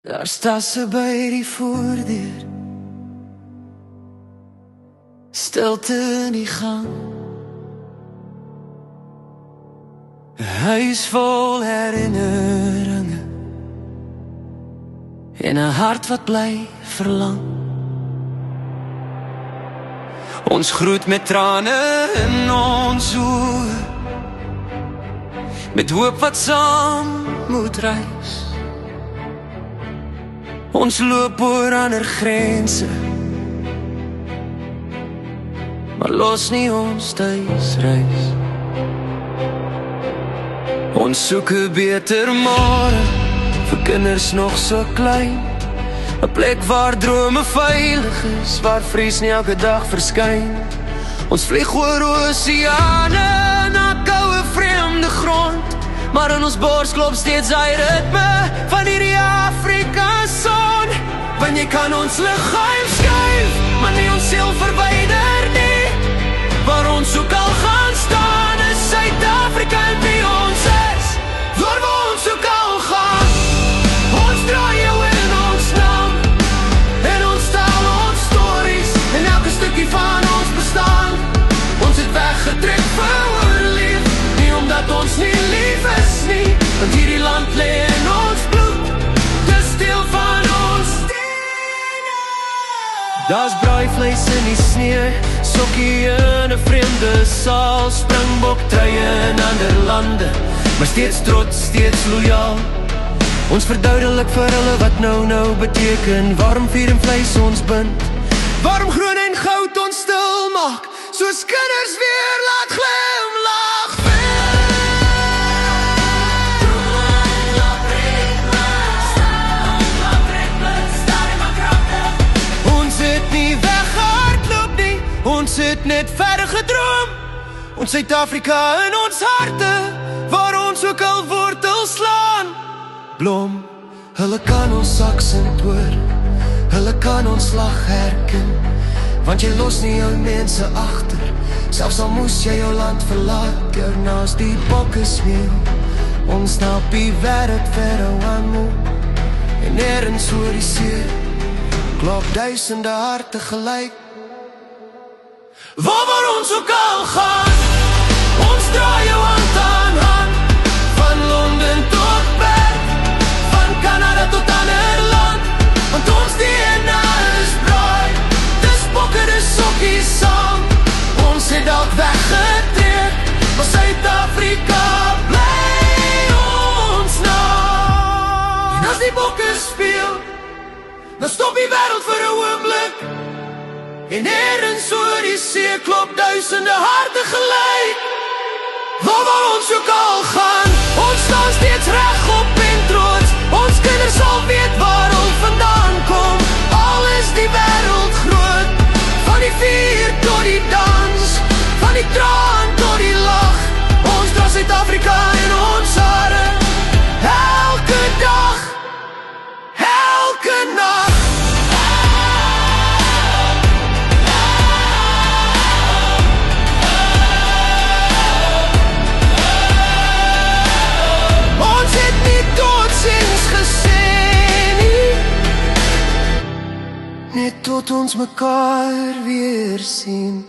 Daar staan sy by die voordeur, stilte in die gang. 'n huis vol herinneringe en 'n hart wat bly verlang. Ons groet met trane in ons oë, met hoop wat saam moet reis. Ons loop oor ander grense, maar los nie ons thuisreis. Ons soek 'n beter môre vir kinders nog so klein, 'n plek waar drome veilig is, waar vrees nie elke dag verskyn. Ons vlieg oor oseane na koue vreemde grond, maar in ons bors klop steeds hy ritme van hierdie Afrika son. Want jy kan ons liggaam skuif, maar nie ons siel verwyder nie. Waar ons ook al gaan staan, is Suid-Afrika en wie ons is. Waar ons ook al gaan, ons draai jou in ons naam, en ons taal, ons stories, en elke stukkie van ons bestaan. Ons het weggetrek vir oorleef, nie omdat ons nie lief is nie, want hierdie land lê in ons bloed, dis deel van ons DNA. Daar's braaivleis in die sneeu, sokkie in 'n vreemde saal, springbok truie in ander lande, maar steeds trots, steeds loyaal. Ons verduidelik vir hulle wat nou beteken, waarom vuur en vleis ons bind, waarom groen en goud ons stil maak, soos kinders weer laat glimlag. Ons het nie weggehardloop nie, ons het net verder gedroom. Ons Suid-Afrika in ons harte, waar ons ook al wortels slaan. Blom, hulle kan ons aksent hoor, hulle kan ons lag herken, want jy los nie jou mense agter, selfs al moes jy jou land verlaat. Jou naas die bokke smeel, ons snap die wêreld verder aan moe, en nêrens oor die see klop duisende harte gelyk. Waar ons ook al gaan, ons draai jou hand aan hand, van Londen tot Perth, van Canada tot ander land, want ons DNA is braai, dis bokke, dis sokkies saam. Ons het dalk weggetrek, maar Suid-Afrika bly ons naam. En as die bokke speel, dan stop die wêreld vir 'n oomblik, en nêrens oor die see klop duisende harte gelyk. Waar ons ook al gaan, ons staan steeds regop en trots. Ons kinders sal weet waar ons vandaan kom, al is die wêreld groot. Van die vuur tot die dans, van die traan tot die lag, ons dra Suid-Afrika in ons hare, elke dag, elke nag. Net tot ons mekaar weer sien.